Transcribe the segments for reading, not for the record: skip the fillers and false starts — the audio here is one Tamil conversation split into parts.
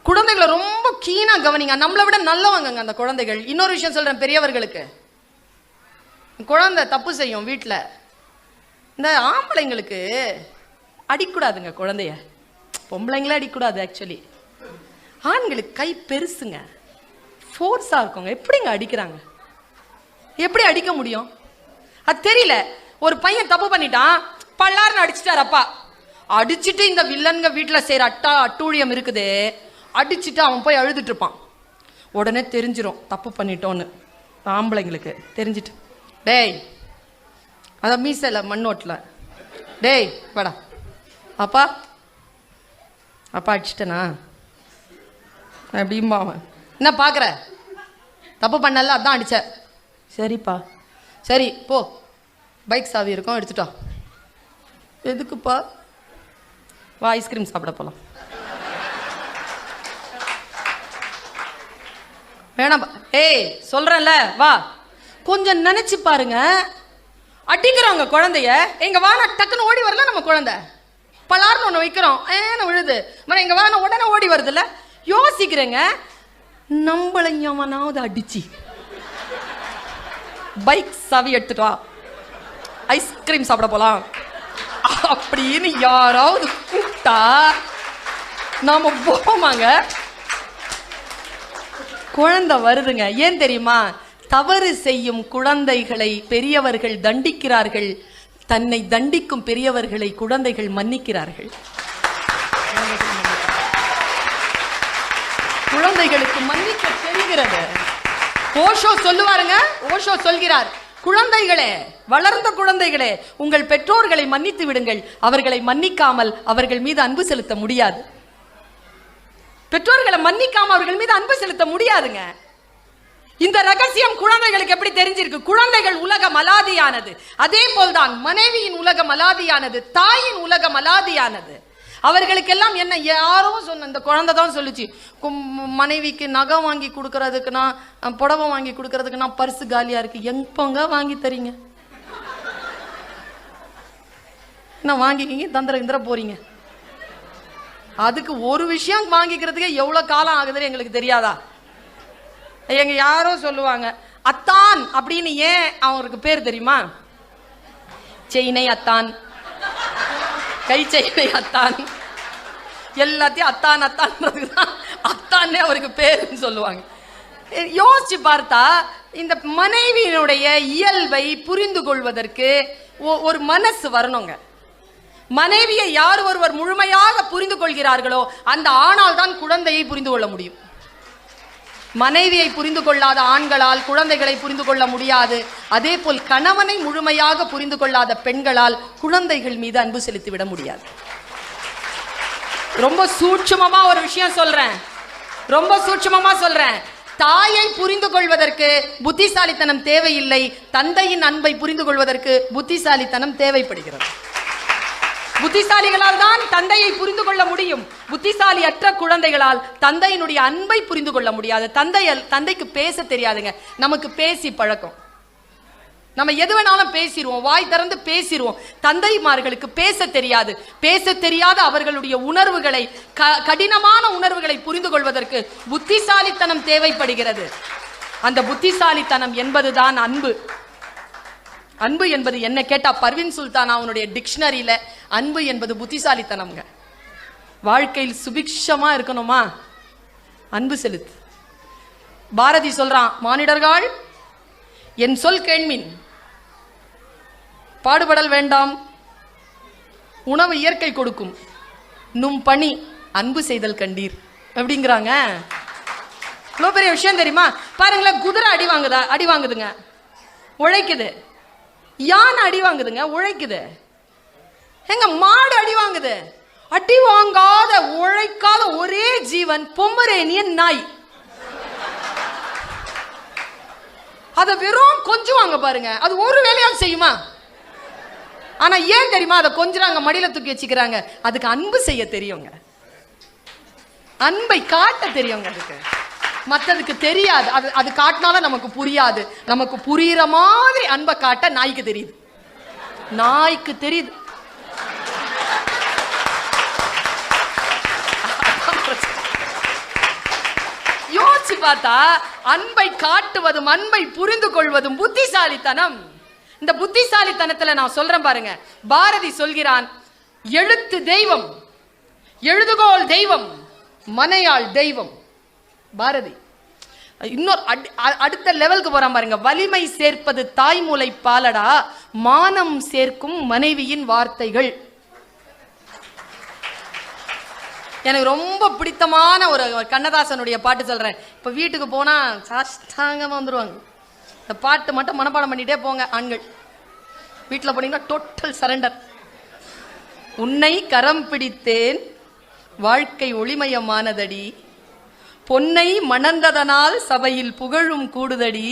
குழந்தைகளை ரொம்ப கீனா கவனிங்க. நம்மளை விட நல்லவங்க அந்த குழந்தைகள். இன்னொரு விஷயம் சொல்றேன் பெரியவர்களுக்கு, குழந்தை தப்பு செய்யும் வீட்டில், இந்த ஆம்பளைங்களுக்கு அடிக்கூடாதுங்க குழந்தைய, பொம்பளைங்களே அடிக்கூடாது. ஆக்சுவலி ஆண்களுக்கு கை பெருசுங்க, ஃபோர்ஸா இருக்குங்க. எப்படிங்க அடிக்கிறாங்க? எப்படி அடிக்க முடியும்? அது தெரியல. ஒரு பையன் தப்பு பண்ணிட்டான், பல்லாருன்னு அடிச்சுட்டார் அப்பா. அடிச்சுட்டு இந்த வில்லன்க வீட்டில் செய்யற அட்டூழியம் இருக்குது, அடிச்சுட்டு அவன் போய் அழுதுட்டு இருப்பான். உடனே தெரிஞ்சிடும் தப்பு பண்ணிட்டோன்னு. ஆம்பளைங்களுக்கு தெரிஞ்சிட்டு, டேய் அதான் மீசல மண்ணோட்டில், டேய் வாடா, அப்பா அப்பா அடிச்சிட்டனா அப்படிம்பா. அவன் என்ன பார்க்குற, தப்பு பண்ணல அதான் அடிச்ச. சரிப்பா, சரி போ, பைக் சாவி இருக்கும் எடுத்துட்டா. எதுக்குப்பா? வா ஐஸ்கிரீம் சாப்பிட போகலாம். வேணாம்பா. ஏய் சொல்றேன்ல வா. கொஞ்சம் நினைச்சு பாருங்க, அடிக்கிறவங்க குழந்தைய, எங்க வானா டக்குன்னு ஓடி வரல நம்ம குழந்தை. பலார்னு ஒன்று வைக்கிறோம், விழுது, எங்க வானா உடனே ஓடி வருதுல்ல. யோசிக்கிறேங்க, நம்மள எவனாவது அடிச்சு பைக் சாவி எடுத்துட்டு வா, ஐஸ்கிரீம் சாப்பிட போலாம் அப்படின்னு யாராவது கூப்பிட்டா நாம போமாங்க? குழந்தை வருதுங்க. ஏன் தெரியுமா? தவறு செய்யும் குழந்தைகளை பெரியவர்கள் தண்டிக்கிறார்கள், தன்னை தண்டிக்கும் பெரியவர்களை குழந்தைகள் மன்னிக்கிறார்கள். குழந்தைகளுக்கு மன்னிக்க தெரிகிறது. ஓஷோ சொல்லுவாருங்க, ஓஷோ சொல்கிறார், குழந்தைகளே, வளர்ந்த குழந்தைகளே, உங்கள் பெற்றோர்களை மன்னித்து விடுங்கள். அவர்களை மன்னிக்காமல் அவர்கள் மீது அன்பு செலுத்த முடியாது. பெற்றோர்களை மன்னிக்காம அவர்கள் மீது அன்பு செலுத்த முடியாதுங்க. இந்த ரகசியம் குழந்தைகளுக்கு எப்படி தெரிஞ்சிருக்கு? குழந்தைகள் உலகம் அலாதியானது. அதே போல்தான் மனைவியின் உலகம் அலாதியானது, தாயின் உலகம் அலாதியானது. அவர்களுக்கெல்லாம் என்ன, யாரோ சொன்ன, இந்த குழந்தை தான் சொல்லுச்சு, மனைவிக்கு நகை வாங்கி கொடுக்கறதுக்குன்னா, புடவை வாங்கி கொடுக்கறதுக்குன்னா பர்சு காலியா இருக்கு. எப்பங்க வாங்கி தரீங்க? என்ன வாங்கிக்கிங்க, தந்திர இந்திர போறீங்க. அதுக்கு ஒரு விஷயம் வாங்கிக்கிறதுக்கு எவ்வளவு காலம் ஆகுதுன்னு எங்களுக்கு தெரியாதா? எங்க யாரோ சொல்லுவாங்க, அத்தான் அப்படின்னு. ஏன் அவருக்கு பேர் தெரியுமா? செயினை அத்தான், கை செயினை அத்தான், எல்லாத்தையும் அத்தான் அத்தான்றதுதான் அத்தானே அவருக்கு பேருன்னு சொல்லுவாங்க. யோசிச்சு பார்த்தா இந்த மனைவியினுடைய இயல்பை புரிந்து கொள்வதற்கு ஒரு மனசு வரணுங்க. மனைவியை யார் ஒருவர் முழுமையாக புரிந்து கொள்கிறார்களோ அந்த ஆணால் தான் குழந்தையை புரிந்து கொள்ள முடியும். மனைவியை புரிந்து கொள்ளாத ஆண்களால் குழந்தைகளை புரிந்து கொள்ள முடியாது. அதே போல் கணவனை முழுமையாக புரிந்து கொள்ளாத பெண்களால் குழந்தைகள் மீது அன்பு செலுத்திவிட முடியாது. ரொம்ப சூட்சுமமா ஒரு விஷயம் சொல்றேன், ரொம்ப சூட்சுமமா சொல்றேன். தாயை புரிந்து கொள்வதற்கு புத்திசாலித்தனம் தேவையில்லை, தந்தையின் அன்பை புரிந்து கொள்வதற்கு புத்திசாலித்தனம் தேவைப்படுகிறது. புத்திசாலிகளால் தான் தந்தையை புரிந்து கொள்ள முடியும். புத்திசாலி அற்ற குழந்தைகளால் தந்தையினுடைய அன்பை புரிந்து கொள்ள முடியாது. தந்தைக்கு பேச தெரியாதுங்க. நமக்கு பேசி பழக்கம், நம்ம எது வேணாலும் பேசிடுவோம், வாய் திறந்து பேசிடுவோம். தந்தைமார்களுக்கு பேச தெரியாது. பேச தெரியாத அவர்களுடைய உணர்வுகளை, கடினமான உணர்வுகளை புரிந்து கொள்வதற்கு புத்திசாலித்தனம் தேவைப்படுகிறது. அந்த புத்திசாலித்தனம் என்பதுதான் அன்பு. அன்பு என்பது என்ன கேட்டா, பர்வீன் சுல்தான் அவனுடைய டிக்ஷனரியில அன்பு என்பது புத்திசாலித்தனம்ங்க. வாழ்க்கையில் சுபிக்ஷமா இருக்கணுமா, அன்பு செலுத்து. பாரதி சொல்றான், மானிடர்கள் என் சொல் கேள்மின், பாடுபடல் வேண்டாம், உணவு இயற்கை கொடுக்கும், நும் பணி அன்பு செய்தல் கண்டீர் அப்படிங்கிறாங்க. இவ்வளவு பெரிய விஷயம் தெரியுமா? பாருங்களேன், குதிரை அடி வாங்குதுங்க, உழைக்குது. யானை அடி வாங்குதுங்க, உழைக்குது. எங்க மாடு அடி வாங்குது. அடி வாங்காத உழைக்காத ஒரே ஜீவன் பொம்மரேனியன் நாய். அத வெறும் கொஞ்சுவாங்க பாருங்க, அது ஒரு வேலையாவது செய்யுமா? ஆனா ஏன் தெரியுமா அதை கொஞ்சறாங்க, மடியில தூக்கி வச்சுக்கிறாங்க? அதுக்கு அன்பு செய்ய தெரியுங்க, அன்பை காட்ட தெரியுங்க. அதுக்கு மற்றதுக்கு தெரியாது. அது காட்டினாலும் நமக்கு புரியாது. நமக்கு புரியுற மாதிரி அன்பை காட்ட நாய்க்கு தெரியுது, நாய்க்கு தெரியுது. யோசிச்சு பார்த்தா அன்பை காட்டுவதும் அன்பை புரிந்து கொள்வதும் புத்திசாலித்தனம். இந்த புத்திசாலித்தனத்துல நான் சொல்றேன் பாருங்க, பாரதி சொல்கிறான், எழுத்து தெய்வம், எழுதுகோள் தெய்வம், மனையாள் தெய்வம். பாரதி இன்னொரு அடுத்த லெவலுக்கு போறான் பாருங்க, வலிமை சேர்ப்பது தாய்மூலை பாலடா, மானம் சேர்க்கும் மனைவியின் வார்த்தைகள். எனக்கு ரொம்ப பிடித்தமான ஒரு கண்ணதாசனுடைய பாட்டு சொல்றேன். இப்ப வீட்டுக்கு போனா சாஷ்டாங்கமா வந்துருவாங்க. இந்த பாட்டு மட்டும் மனப்பாடம் பண்ணிட்டே போங்க ஆண்கள். வீட்டுல போனீங்கன்னா டோட்டல் சரண்டர். உன்னை கரம் பிடித்தேன் வாழ்க்கை ஒளிமயமானதடி, பொன்னை மணந்ததனால் சபையில் புகழும் கூடுதடி,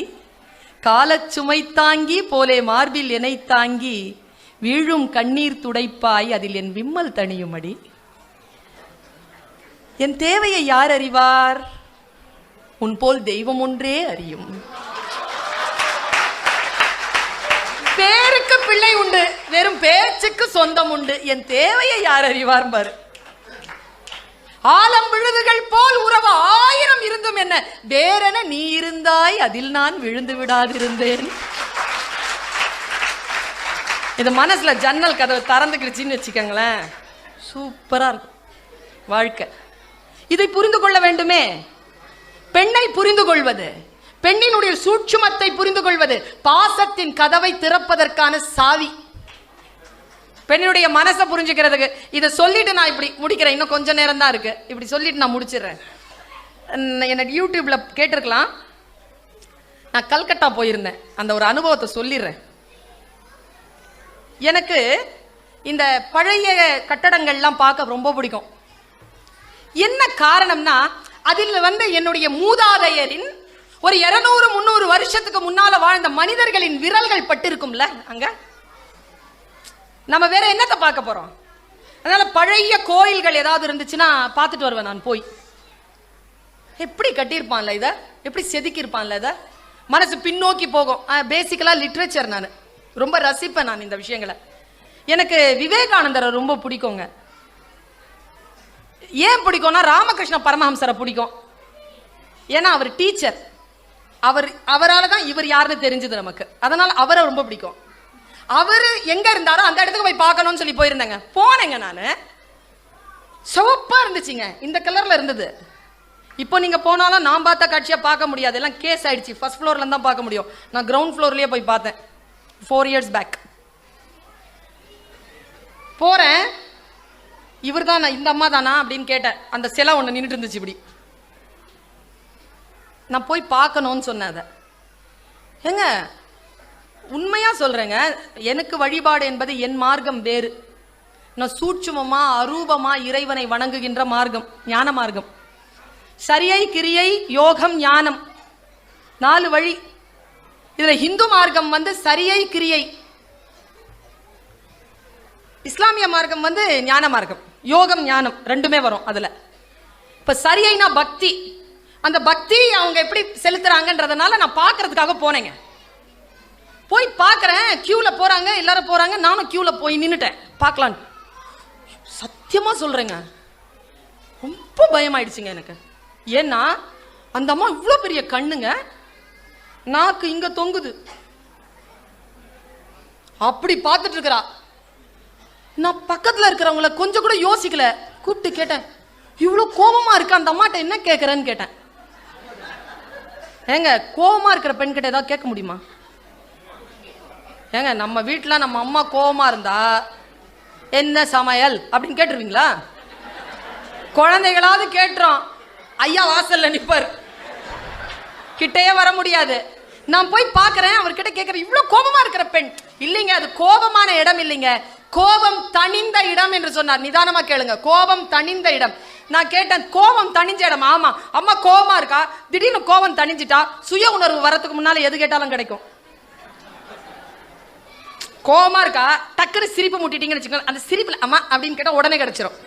காலச்சுமை தாங்கி போலே மார்பில் எனை தாங்கி வீழும் கண்ணீர் துடைப்பாய் அதில் என் விம்மல் தணியுமடி. என் தேவையை யார் அறிவார்? உன் போல் தெய்வம் ஒன்றே அறியும். பேருக்கு பிள்ளை உண்டு, வெறும் பேச்சுக்கு சொந்தம் உண்டு. என் தேவையை யார் அறிவார் பாரு. ஆலம் விழுதுகள் போல் உறவு 1000 இருந்தும் என்ன, வேறென நீ இருந்தாய் அதில் நான் விழுந்து விடாதிருந்தேன். இது மனசுல ஜன்னல் கதவு திறந்துக்கிடுச்சின்னு வச்சுக்கோங்களேன், சூப்பரா இருக்கும் வாழ்க்கை. இதை புரிந்து கொள்ள வேண்டுமே. பெண்ணை புரிந்து கொள்வது, பெண்ணினுடைய சூட்சுமத்தை புரிந்து கொள்வது பாசத்தின் கதவை திறப்பதற்கான சாவி. பெண்ணுடைய மனசை புரிஞ்சுக்கிறதுக்கு இதை சொல்லிட்டு நான் இப்படி முடிக்கிறேன். இன்னும் கொஞ்ச நேரம் தான் இருக்கு, இப்படி சொல்லிட்டு நான் முடிச்சிடுறேன். எனக்கு யூடியூப்ல கேட்டிருக்கலாம், நான் கல்கட்டா போயிருந்தேன், அந்த ஒரு அனுபவத்தை சொல்லிடுறேன். எனக்கு இந்த பழைய கட்டடங்கள்லாம் பார்க்க ரொம்ப பிடிக்கும். என்ன காரணம்னா, அதில் என்னுடைய மூதாதையரின் ஒரு 200-300 வருஷத்துக்கு முன்னால வாழ்ந்த மனிதர்களின் விரல்கள் பட்டு இருக்கும்ல அங்க. நம்ம வேற என்னத்தை பார்க்க போறோம்? அதனால பழைய கோயில்கள் ஏதாவது இருந்துச்சுன்னா பார்த்துட்டு வருவேன் நான் போய். எப்படி கட்டியிருப்பான்ல இதை, எப்படி செதுக்கியிருப்பான்ல இதை, மனசு பின்னோக்கி போகும். பேசிக்கலா லிட்ரேச்சர் நான் ரொம்ப ரசிப்பேன். நான் இந்த விஷயங்களை, எனக்கு விவேகானந்தரை ரொம்ப பிடிக்குங்க. ஏன் பிடிக்கும்னா, ராமகிருஷ்ண பரமஹம்சரை பிடிக்கும். ஏன்னா அவர் டீச்சர், அவரால் தான் இவர் யாருன்னு தெரிஞ்சது நமக்கு. அதனால அவரை ரொம்ப பிடிக்கும். அவரு எங்க இருந்தாரோ அந்த இடத்துக்கு போய் பார்க்கணும்னு சொல்லி போயிருந்தேங்க. போனேங்க நானு, சிவப்பா இருந்துச்சுங்க, இந்த கலர்ல இருந்தது. இப்போ நீங்க போனாலும் நான் பார்த்த காட்சியா பார்க்க முடியாது, எல்லாம் கேஸ் ஆயிடுச்சு. ஃபர்ஸ்ட் ஃப்ளோர்ல தான் பார்க்க முடியும். நான் கிரவுண்ட் ஃப்ளோர்லயே போய் பார்த்தேன் 4 years பேக். போறேன், இவர் தான் இந்த அம்மா தானா அப்படின்னு கேட்டேன். அந்த சிலை ஒன்று நின்றுட்டு இருந்துச்சு இப்படி. நான் போய் பார்க்கணும்னு சொன்னேன். அதை ஏங்க உண்மையா சொல்றேங்க, எனக்கு வழிபாடு என்பது என் மார்க்கம் வேறு. நான் சூட்சுமமா அரூபமா இறைவனை வணங்குகின்ற மார்க்கம் ஞான மார்க்கம். சரியை கிரியை யோகம் ஞானம் 4 வழி. இதுல இந்து மார்க்கம் சரியை கிரியை, இஸ்லாமிய மார்க்கம் ஞான மார்க்கம், யோகம் ஞானம் ரெண்டுமே வரும் அதுல. இப்ப சரியைனா பக்தி, அந்த பக்தி அவங்க எப்படி செலுத்துறாங்கன்றதுனால நான் பார்க்கறதுக்காக போனேங்க. போய் பார்க்கறேன், கியூல போறாங்க, எல்லாரும் போறாங்க, நானும் கியூல போய் நின்னுட்டேன் பார்க்கலாம். சத்தியமா சொல்றேங்க, ரொம்ப பயமாயிடுச்சுங்க எனக்கு. ஏன்னா அந்த அம்மா இவ்வளவு பெரிய கண்ணுங்க, நாக்கு இங்க தொங்குது, அப்படி பார்த்துட்டு இருக்கிறா. நான் பக்கத்துல இருக்கிறவங்கள கொஞ்சம் கூட யோசிக்கல, கூப்பிட்டு கேட்டேன், இவ்வளவு கோபமா இருக்க அந்த அம்மாட்ட என்ன கேட்கறேன்னு கேட்டேன். ஏங்க கோபமா இருக்கிற பெண் கிட்ட ஏதாவது கேட்க முடியுமா? ஏங்க நம்ம வீட்டுல நம்ம அம்மா கோபமா இருந்தா என்ன சமையல் அப்படின்னு கேட்டுருவீங்களா? குழந்தைகளாவது கேட்டுறோம், ஐயா வாசல்ல நிப்பார், கிட்டையே வர முடியாது. நான் போய் பார்க்கறேன், அவர்கிட்ட கேட்கறேன், இவ்வளவு கோபமா இருக்கிற பெண். இல்லைங்க, அது கோபமான இடம் இல்லைங்க, கோபம் தணிந்த இடம் என்று சொன்னார். நிதானமா கேளுங்க, கோபம் தணிந்த இடம். நான் கேட்டேன், கோபம் தணிஞ்ச இடம்? ஆமா. அம்மா கோபமா இருக்கா, திடீர்னு கோபம் தணிஞ்சிட்டா சுய உணர்வு வரத்துக்கு முன்னால எது கேட்டாலும் கிடைக்கும். கோபமா இருக்கா, டக்குன்னு சிரிப்பு முட்டிட்டீங்கன்னு வச்சுக்கோங்க, அந்த சிரிப்புல அம்மா அப்படின்னு கேட்டா உடனே கிடைச்சிடும்.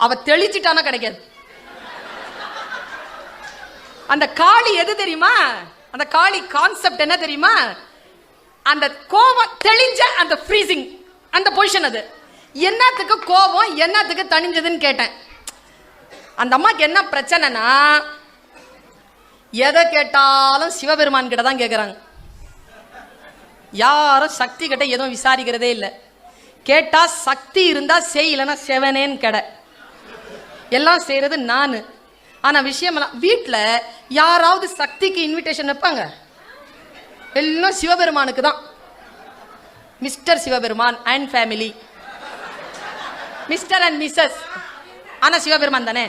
அவ தெளிச்சிட்டானா கிடைக்காது. அந்த காளி எது தெரியுமா? அந்த காளி கான்செப்ட் என்ன தெரியுமா? அந்த கோபம் தெளிஞ்ச அந்த ஃப்ரீசிங் அந்த பொசிஷன். அது என்னத்துக்கு கோபம் என்னத்துக்கு தணிஞ்சதுன்னு கேட்டேன். அந்த அம்மாக்கு என்ன பிரச்சனைனா, எதை கேட்டாலும் சிவபெருமான் கிட்ட தான் கேட்குறாங்க. யாரும் சக்தி கிட்ட எதுவும் விசாரிக்கிறதே இல்லை. கேட்டா சக்தி இருந்தா செய், இல்லைன்னா செவனேன்னு கடை. எல்லாம் செய்யறது நான். ஆனா விஷயம் வீட்டில் யாராவது சக்திக்கு இன்விடேஷன் வைப்பாங்க? எல்லாம் சிவபெருமானுக்கு தான். Mister Sivaperuman and family, mister and missus. ஆனா சிவபெருமான் தானே.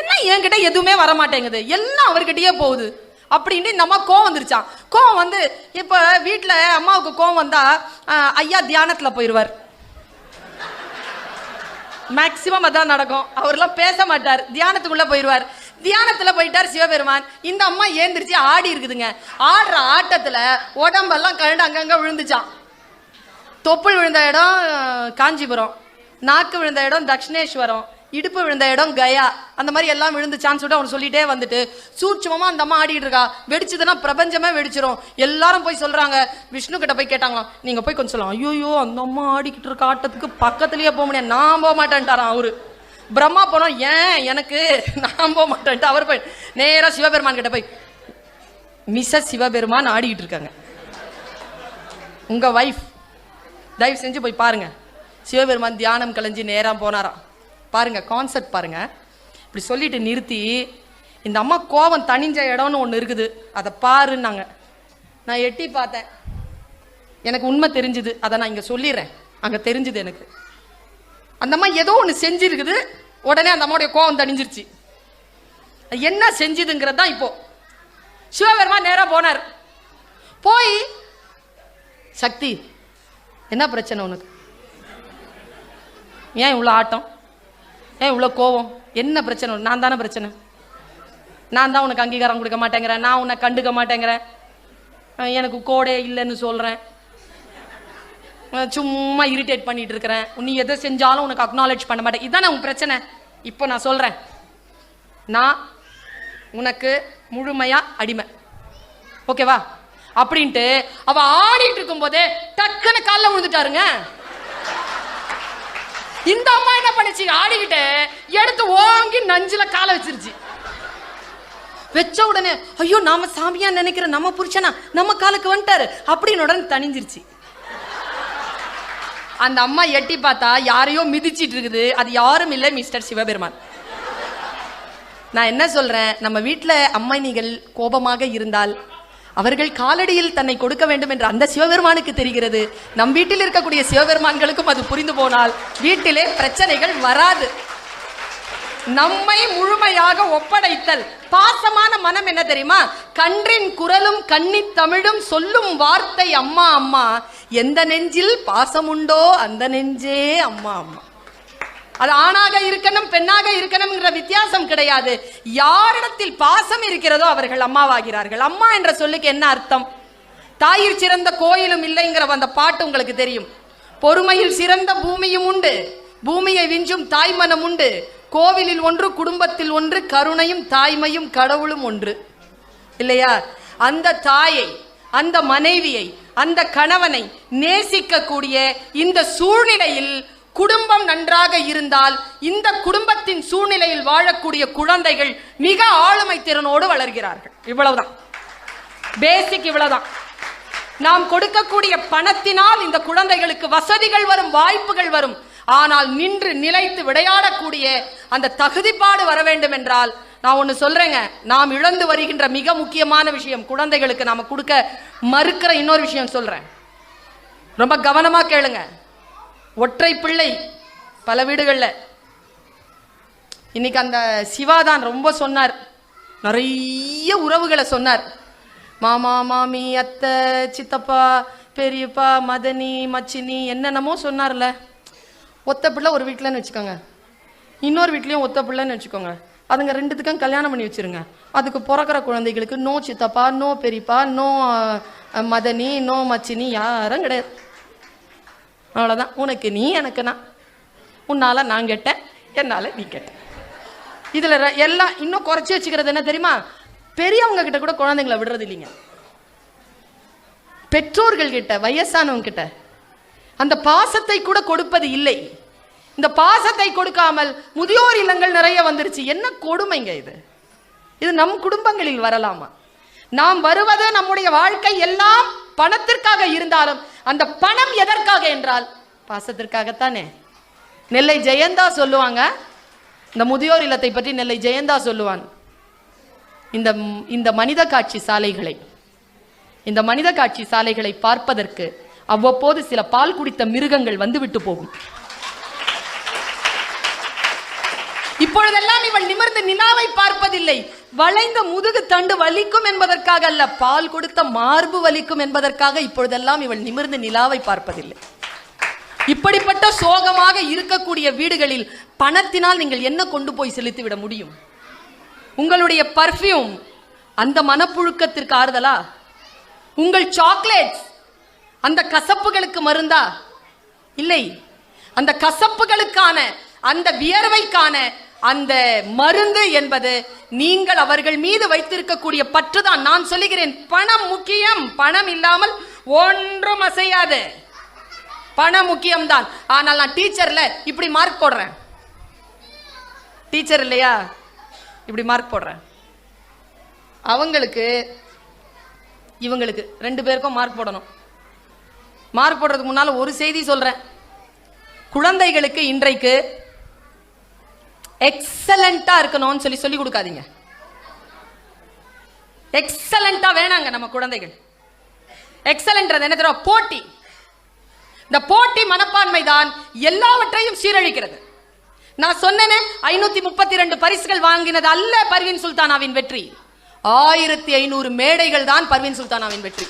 என்ன என்கிட்ட எதுவுமே வர மாட்டேங்குது, எல்லாம் அவர்கிட்டயே போகுது அப்படின்னு இந்த அம்மா கோவம் வந்துருச்சான். கோவம் வந்து இப்ப வீட்டில் அம்மாவுக்கு கோவம் வந்தா ஐயா தியானத்துல போயிடுவார். மேக்சிமம் அதான் நடக்கும். அவர்லாம் பேச மாட்டார், தியானத்துக்குள்ள போயிடுவார். தியானத்துல போயிட்டார் சிவபெருமான். இந்த அம்மா ஏந்திரிச்சு ஆடி இருக்குதுங்க. ஆடுற ஆட்டத்துல உடம்பெல்லாம் கழண்டு அங்கங்க விழுந்துச்சான். தொப்புள் விழுந்த இடம் காஞ்சிபுரம், நாக்கு விழுந்த இடம் தட்சிணேஸ்வரம், இடுப்பு விழுந்த இடம் கயா, அந்த மாதிரி எல்லாம் விழுந்துச்சான்னு சொல்லிட்டு அவன் சொல்லிட்டே வந்துட்டு சூட்சமா அந்த அம்மா ஆடிட்டு இருக்கா. வெடிச்சதுன்னா பிரபஞ்சமே வெடிச்சிரும். எல்லாரும் போய் சொல்றாங்க. விஷ்ணு கிட்ட போய் கேட்டாங்களாம், நீங்க போய் கொஞ்சம் சொல்லலாம். ஐயோ அந்த அம்மா ஆடிக்கிட்டு இருக்க ஆட்டத்துக்கு பக்கத்துலயே போக முடியாது, நான் போக மாட்டேன்ட்டாரான் அவரு. பிரம்மா போனோம், ஏன் எனக்கு, நான் போக மாட்டேன்ட்டு அவர் போய் நேரா சிவபெருமான் கிட்ட போய், மிஸ்ஸஸ் சிவபெருமான் ஆடிக்கிட்டு இருக்காங்க, உங்க வைஃப், தயவு செஞ்சு போய் பாருங்க. சிவபெருமான் தியானம் கலைஞ்சு நேரம் போனாராம். பாருங்க கான்செப்ட் பாருங்க. இப்படி சொல்லிட்டு நிறுத்தி, இந்த அம்மா கோபம் தணிஞ்ச இடம்னு ஒன்று இருக்குது, அதை பாருன்னாங்க. நான் எட்டி பார்த்தேன், எனக்கு உண்மை தெரிஞ்சுது. அதை நான் இங்கே சொல்லிடுறேன். அங்கே தெரிஞ்சுது எனக்கு. அந்த அம்மா ஏதோ ஒன்று செஞ்சிருக்குது. உடனே அந்த அம்மாவுடைய கோபம் தணிஞ்சிருச்சு. என்ன செஞ்சுதுங்கிறது தான் இப்போ. சிவபெருமான் நேராக போனார். போய், சக்தி என்ன பிரச்சனை உனக்கு? ஏன் இவ்வளோ ஆட்டம், ஏன் இவ்வளோ கோவம், என்ன பிரச்சனை? நான் தானே பிரச்சனை. நான் தான் உனக்கு அங்கீகாரம் கொடுக்க மாட்டேங்கிறேன், நான் உன்னை கண்டுக்க மாட்டேங்கிறேன், எனக்கு கோடே இல்லைன்னு சொல்கிறேன், சும்மா இரிட்டேட் பண்ணிட்டு இருக்கிறேன், நீ எதை செஞ்சாலும் உனக்கு அக்னாலேஜ் பண்ண மாட்டேன், இதுதானே உன் பிரச்சனை. இப்போ நான் சொல்கிறேன், நான் உனக்கு முழுமையா அடிமை, ஓகேவா அப்படின்ட்டு அவ ஆடிட்டு இருக்கும் போதே டக்குன்னு காலில் விழுந்துட்டாருங்க. இந்த அம்மா என்ன பண்ணுச்சு, ஆடிக்கிட்டு எடுத்து ஓங்கி நஞ்சுல காலை வச்சிருச்சு. வச்ச உடனே ஐயோ நாம சாமியா நினைக்கிற நம்ம புருஷனா நம்ம காலுக்கு வந்துட்டாரு அப்படின்னு உடனே தணிஞ்சிருச்சு. அந்த அம்மா எட்டி பார்த்தா யாரையோ மிதிச்சிட்டு இருக்குது. அது யாரும் இல்லை, மிஸ்டர் சிவபெருமான். நான் என்ன சொல்றேன், நம்ம வீட்டில் அம்மைனிகள் கோபமாக இருந்தால் அவர்கள் காலடியில் தன்னை கொடுக்க வேண்டும் என்று அந்த சிவபெருமானுக்கு தெரிகிறது. நம் வீட்டில் இருக்கக்கூடிய சிவபெருமான்களுக்கும் அது புரிந்து போனால் வீட்டிலே பிரச்சனைகள் வராது. நம்மை முழுமையாக ஒப்படைத்தல். பாசமான மனம் என்ன தெரியுமா? கன்றின் குரலும் கன்னி தமிழும் சொல்லும் வார்த்தை அம்மா அம்மா. எந்த நெஞ்சில் பாசம் உண்டோ அந்த நெஞ்சே அம்மா அம்மா. அது ஆணாக இருக்கணும் பெண்ணாக இருக்கணும்ங்கிற வித்தியாசம் கிடையாது. யாரிடத்தில் பாசம் இருக்கிறதோ அவர்கள் அம்மாவாகிறார்கள். அம்மா என்ற சொல்லுக்கு என்ன அர்த்தம்? தாயிற் சிறந்த கோயிலும் இல்லைங்கிற அந்த பாட்டு உங்களுக்கு தெரியும். பொறுமையில் சிறந்த பூமியும் உண்டு, பூமியை விஞ்சும் தாய்மனம் உண்டு, கோவிலில் ஒன்று குடும்பத்தில் ஒன்று, கருணையும் தாய்மையும் கடவுளும் ஒன்று, இல்லையா? அந்த தாயை, அந்த மனைவியை, அந்த கணவனை நேசிக்கக்கூடிய இந்த சூழ்நிலையில் குடும்பம் நன்றாக இருந்தால் இந்த குடும்பத்தின் சூழ்நிலையில் வாழக்கூடிய குழந்தைகள் மிக ஆளுமை திறனோடு வளர்கிறார்கள். இவ்வளவுதான் பேசிக். இவ்வளவுதான். நாம் கொடுக்கக்கூடிய பணத்தினால் இந்த குழந்தைகளுக்கு வசதிகள் வரும், வாய்ப்புகள் வரும். ஆனால் நின்று நிலைத்து விளையாடக்கூடிய அந்த தகுதிப்பாடு வர வேண்டும் என்றால், நான் ஒன்று சொல்றேங்க, நாம் இழந்து வருகின்ற மிக முக்கியமான விஷயம், குழந்தைகளுக்கு நாம கொடுக்க மறுக்கிற இன்னொரு விஷயம் சொல்றேன், ரொம்ப கவனமா கேளுங்க. ஒற்றை பிள்ளை பல வீடுகள்ல. இன்னைக்கு அந்த சிவாதான் ரொம்ப சொன்னார், நிறைய உறவுகளை சொன்னார். மாமா மாமி அத்தை சித்தப்பா பெரியப்பா மதனி மச்சினி என்னென்னமோ சொன்னார்ல. ஒத்த பிள்ளை ஒரு வீட்டிலன்னு வச்சுக்கோங்க, இன்னொரு வீட்லேயும் ஒத்த பிள்ளைன்னு வச்சுக்கோங்க. அதுங்க ரெண்டுத்துக்கும் கல்யாணம் பண்ணி வச்சிருங்க. அதுக்கு பிறக்கிற குழந்தைகளுக்கு நோ சித்தப்பா, நோ பெரியப்பா, நோ மதனி, நோ மச்சினி, யாரும் கிடையாது. அவ்வளோதான். உனக்கு நீ, எனக்கு நான், உன்னால நான் கேட்டேன், என்னால நீ கேட்டேன். இதில் எல்லாம் இன்னும் குறைச்சி வச்சுக்கிறது என்ன தெரியுமா? பெரியவங்க கிட்ட கூட குழந்தைங்களை விடுறது இல்லைங்க. பெற்றோர்கள் கிட்ட, வயசானவங்க கிட்ட அந்த பாசத்தை கூட கொடுப்பது இல்லை. இந்த பாசத்தை கொடுக்காமல் முதியோர் இல்லங்கள் நிறைய வந்துருச்சு. என்ன கொடுமைங்க இது? இது நம் குடும்பங்களில் வரலாமா? நாம் வருவது நம்முடைய வாழ்க்கை எல்லாம் பணத்திற்காக இருந்தாலும் அந்த பணம் எதற்காக என்றால் பாசத்திற்காகத்தானே. நெல்லை ஜெயந்தா சொல்லுவாங்க, இந்த முதியோர் இல்லத்தை பற்றி நெல்லை ஜெயந்தா சொல்லுவான், இந்த மனித காட்சி சாலைகளை பார்ப்பதற்கு அவ்வப்போது சில பால் குடித்த மிருகங்கள் வந்துவிட்டு போகும். இப்பொழுதெல்லாம் இவள் நிமிர்ந்து நிலாவை பார்ப்பதில்லை. வளைந்த முதுகு தண்டு வலிக்கும் என்பதற்காக அல்ல, பால் கொடுத்த மார்பு வலிக்கும் என்பதற்காக இப்பொழுதெல்லாம் இவள் நிமிர்ந்து நிலாவை பார்ப்பதில்லை. இப்படிப்பட்ட சோகமாக இருக்கக்கூடிய வீடுகளில் பணத்தினால் நீங்கள் என்ன கொண்டு போய் செலுத்தி விட முடியும்? உங்களுடைய பர்ஃபியூம் அந்த மனப்புழுக்கத்திற்கு ஆறுதலா? உங்கள் சாக்லேட்ஸ் அந்த கசப்புகளுக்கு மருந்தா? இல்லை. அந்த கசப்புகளுக்கான, அந்த வியர்வைக்கான அந்த மருந்து என்பது நீங்கள் அவர்கள் மீது வைத்திருக்கக்கூடிய பற்றுதான். நான் சொல்லுகிறேன், பணம் முக்கியம். பணம் இல்லாமல் ஒன்றும் அசையாது. பணம் முக்கியம்தான். ஆனால் நான் டீச்சர்ல இப்படி மார்க் போடுறேன், டீச்சர் இல்லையா, இப்படி மார்க் போடுறேன். அவங்களுக்கு இவங்களுக்கு 2 பேருக்கும் மார்க் போடணும். மார்க் போடுறதுக்கு முன்னால ஒரு செய்தி சொல்றேன். குழந்தைகளுக்கு இன்றைக்கு எக்ஸலண்டா இருக்கணும்னு சொல்லி கொடுக்காதீங்க. எக்ஸலண்டா வேணாங்க நம்ம குழந்தைகள். எக்ஸலண்ட் என்ன தெரியும்? போட்டி. இந்த போட்டி மனப்பான்மை தான் எல்லாவற்றையும் சீரழிக்கிறது. நான் சொன்னேனே, 532 பரிசுகள் வாங்கினது அல்ல பர்வீன் சுல்தானாவின் வெற்றி. 1500 மேடைகள் தான் பர்வீன் சுல்தானாவின் வெற்றி.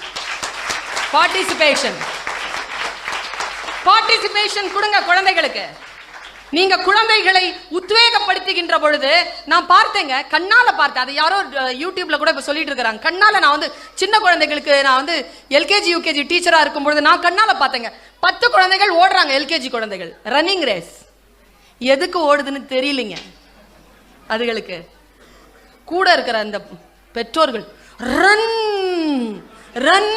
பார்ட்டிசிபேஷன் கொடுங்க குழந்தைகளுக்கு. நீங்க குழந்தைகளை உத்வேகப்படுத்துகின்ற பொழுது நான் பார்த்தேங்க, கண்ணால பார்த்தேன். அது யாரோ யூடியூப்ல கூட இப்ப சொல்லிட்டு இருக்காங்க. கண்ணால நான் வந்து சின்ன குழந்தைகளுக்கு நான் வந்து எல்கேஜி யூகேஜி டீச்சரா இருக்கும் பொழுது நான் கண்ணால பார்த்தேங்க. 10 குழந்தைகள் ஓடுறாங்க, எல்கேஜி குழந்தைகள் ரன்னிங் ரேஸ். எதுக்கு ஓடுதுன்னு தெரியலங்க அதுகளுக்கு. கூட இருக்கிற அந்த பெற்றோர்கள் ரன் ரன்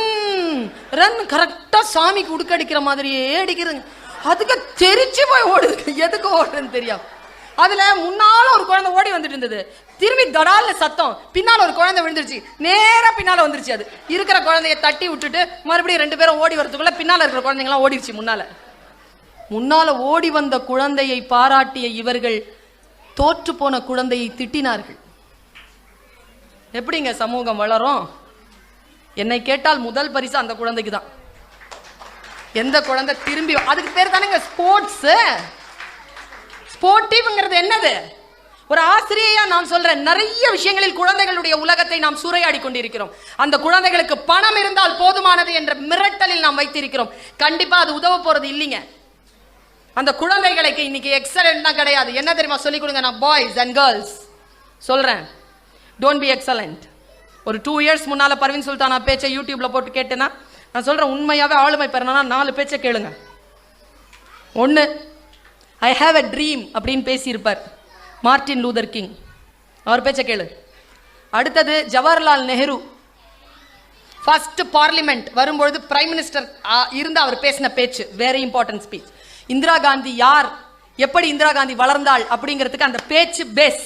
ரன் கரெக்டா சாமிக்கு உடுக்கடிக்கிற மாதிரியே அடிக்கிறதுங்க. அதுக்கு தெரிச்சு போய் ஓடுது. எதுக்கு ஓடுறதுன்னு தெரியும். அதுல முன்னால ஒரு குழந்தை ஓடி வந்துட்டு இருந்தது. திரும்பி தடால சத்தம், பின்னால ஒரு குழந்தை விழுந்துருச்சு. நேரா பின்னால வந்துருச்சு. அது இருக்கிற குழந்தைய தட்டி விட்டுட்டு மறுபடியும் 2 பேரும் ஓடி வரதுக்குள்ள பின்னால இருக்கிற குழந்தைங்களாம் ஓடிடுச்சு. முன்னால ஓடி வந்த குழந்தையை பாராட்டிய இவர்கள் தோற்று போன குழந்தையை திட்டினார்கள். எப்படிங்க சமூகம் வளரும்? என்னை கேட்டால் முதல் பரிசு அந்த குழந்தைக்கு தான். எந்த குழந்தை திரும்பி, அதுக்கு பேர் தானேங்க ஸ்போர்ட்ஸ். ஸ்போர்ட்டிவ்ங்கிறது என்னது? ஒரு ஆசிரியையா நான் சொல்றேன், நிறைய விஷயங்களில் குழந்தைகளுடைய உலகத்தை நாம் சூறையாடி கொண்டிருக்கிறோம். அந்த குழந்தைகளுக்கு பணம் இருந்தால் போதுமானது என்ற மிரட்டலில் நாம் வைத்திருக்கிறோம். கண்டிப்பா அது உதவ போறது இல்லைங்க. அந்த குழந்தைகளுக்கு இன்னைக்கு எக்ஸலன்ட் தான் கிடையாது. என்ன தெரியுமா சொல்லிக் கொடுங்க? நான் பாய்ஸ் அண்ட் கேர்ள்ஸ் சொல்றேன், டோன்ட் பி எக்ஸலன்ட். ஒரு 2 இயர்ஸ் முன்னால பர்வீன் சுல்தானா பேச்சை யூடியூப்ல போட்டு கேட்டேன்னா, நான் சொல்றேன், உண்மையாவே ஆளுமை பெறணும்னா 4 பேச்சை கேளுங்க. 1, ஐ ஹாவ் எ ட்ரீம் அப்படின்னு பேசியிருப்பார் மார்ட்டின் லூதர் கிங், அவர் பேச்சை கேளு. அடுத்தது ஜவஹர்லால் நேரு ஃபர்ஸ்ட் பார்லிமெண்ட் வரும்பொழுது பிரைம் மினிஸ்டர் இருந்து அவர் பேசின பேச்சு, very important speech. Indira Gandhi யார், எப்படி இந்திரா காந்தி வளர்ந்தாள் அப்படிங்கிறதுக்கு அந்த பேச்சு பேஸ்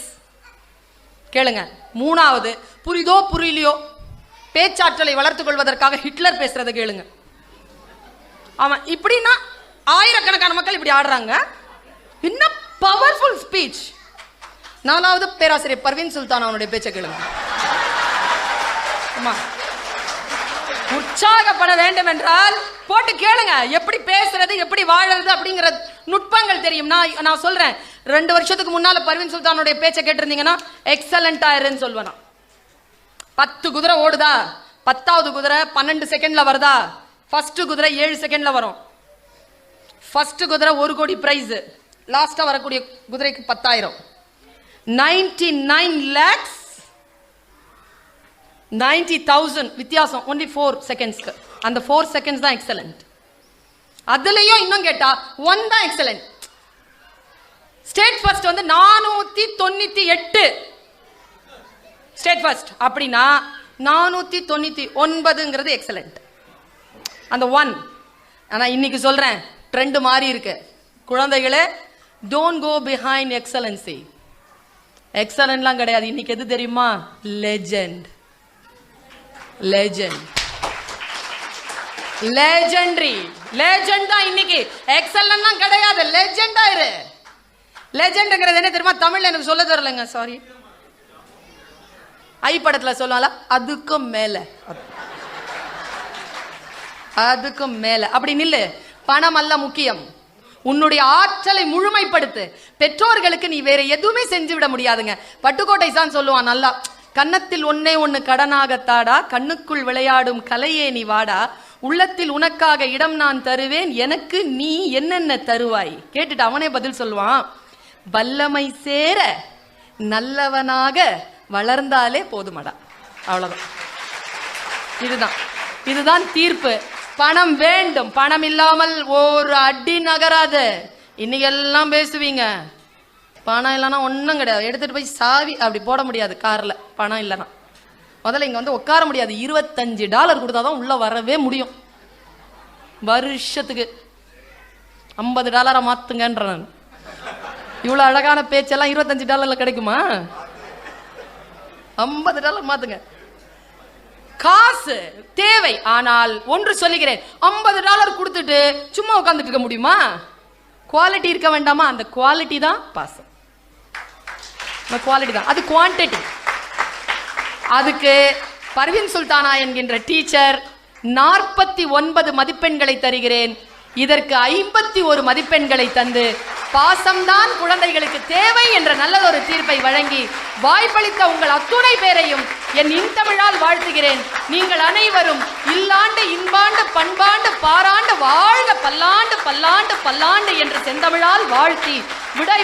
கேளுங்க. 3வது, புரிதோ புரியலையோ பேச்சாற்றலை வளர்த்துக் கொள்வதற்காக ஹிட்லர் பேசுறதை கேளுங்க. அவன் இப்படின்னா ஆயிரக்கணக்கான மக்கள் இப்படி ஆடுறாங்க. என்ன பவர்ஃபுல் ஸ்பீச். 4வது, பேராசிரியர் பர்வீன் சுல்தான் அவனுடைய பேச்சை கேளுங்க. உற்சாகப்பட வேண்டும் என்றால் போட்டு கேளுங்க. எப்படி பேசுறது, எப்படி வாழறது அப்படிங்கிற நுட்பங்கள் தெரியும். நான் சொல்றேன், 2 வருஷத்துக்கு முன்னால பர்வீன் சுல்தானுடைய பேச்சை கேட்டிருந்தீங்கன்னா எக்ஸலண்ட் ஆயிருன்னு சொல்வேன். 10 குதிரை ஓடுதா, 10வது குதிரை 12 செகண்ட்ல வருதா, ஃபர்ஸ்ட் குதிரை 7 செகண்ட்ல வரும். ஃபர்ஸ்ட் குதிரை 1 கோடி பிரைஸ், லாஸ்டா வரக்கூடிய குதிரைக்கு 10,000. 99,90,000 வித்தியாசம், only 4 செகண்ட்ஸ்க்கு. அந்த 4 செகண்ட்ஸ் தான் எக்ஸலண்ட். அதுலயும் இன்னும் கேட்டா 1 தான் எக்ஸலண்ட். ஸ்டேட் ஃபர்ஸ்ட் வந்து 498 ஸ்டேட் ஃபர்ஸ்ட். அப்படின்னா 499ங்கிறது எக்ஸலண்ட், அந்த 1. ஆனா இன்னைக்கு சொல்றேன், ட்ரெண்ட் மாறி இருக்கு. குழந்தைகளே, டோன்ட் கோ பிஹைண்ட் எக்ஸலன்சி. எக்ஸலன்ட்லாம் கிடையாது. இன்னைக்கு எது தெரியுமா? லெஜெண்ட். Legend, legendary. லெஜெண்ட் தான் இன்னைக்கு. எக்ஸலன்ட்லாம் கிடையாது. லெஜெண்டா இரு. லெஜெண்ட்ங்கிறது என்ன தெரியுமா? தமிழ்ல எனக்கு சொல்ல தெரியலங்க, சாரி. ஐ படத்துல சொல்லல, அதுக்கும் மேல, அதுக்கும் மேல. அப்படி நில்லு. பணம் அல்ல முக்கியம். உன்னுடைய ஆற்றலை முழுமைப்படுத்து. பெற்றோர்களுக்கு நீ வேற எதுவுமே செஞ்சு விட முடியாதுங்க. பட்டுக்கோட்டை தான் சொல்லுவான் நல்லா, கன்னத்தில் ஒன்னே ஒன்னு கடனாகத்தாடா, கண்ணுக்குள் விளையாடும் கலையே நீ வாடா, உள்ளத்தில் உனக்காக இடம் நான் தருவேன், எனக்கு நீ என்னென்ன தருவாய். கேட்டுட்டு அவனே பதில் சொல்லுவான், வல்லமை சேர நல்லவனாக வளர்ந்தாலே போதுமடா. அவ்வளவுதான். இதுதான், இதுதான் தீர்ப்பு. பணம் வேண்டும். பணம் இல்லாமல் ஒரு அடி நகராது. இன்னைக்கு எல்லாம் பேசுவீங்க, பணம் இல்லைன்னா ஒன்றும் கிடையாது. எடுத்துட்டு போய் சாவி அப்படி போட முடியாது கார்ல, பணம் இல்லைன்னா. முதல்ல இங்க வந்து உட்கார முடியாது. $25 கொடுத்தாதான் உள்ள வரவே முடியும். வருஷத்துக்கு $50 மாத்துங்கன்ற நான். இவ்வளவு அழகான பேச்செல்லாம் $25 கிடைக்குமா? $50 மாத்துங்க. காசு தேவை. ஆனால் ஒன்று சொல்லுகிறேன், $50 கொடுத்துட்டு சும்மா உட்கார்ந்துட்டு இருக்க முடியுமா? குவாலிட்டி இருக்க வேண்டாமா? அந்த குவாலிட்டி தான் பாசம். குவாலிட்டி தான், அது குவான்டிட்டி. அதுக்கு பர்வீன் சுல்தானா என்கின்ற டீச்சர் 49 மதிப்பெண்களை தருகிறேன். இதற்கு 51 மதிப்பெண்களை தந்து பாசம்தான் குழந்தைகளுக்கு தேவை என்ற நல்லதொரு தீர்ப்பை வழங்கி வாய்ப்பளித்த உங்கள் அத்துணை பேரையும் என் இன்தமிழால் வாழ்த்துகிறேன். நீங்கள் அனைவரும் இல்லாண்டு இன்பாண்டு பண்பாண்டு பாராண்டு வாழ்க பல்லாண்டு பல்லாண்டு பல்லாண்டு என்று செந்தமிழால் வாழ்த்தி விடை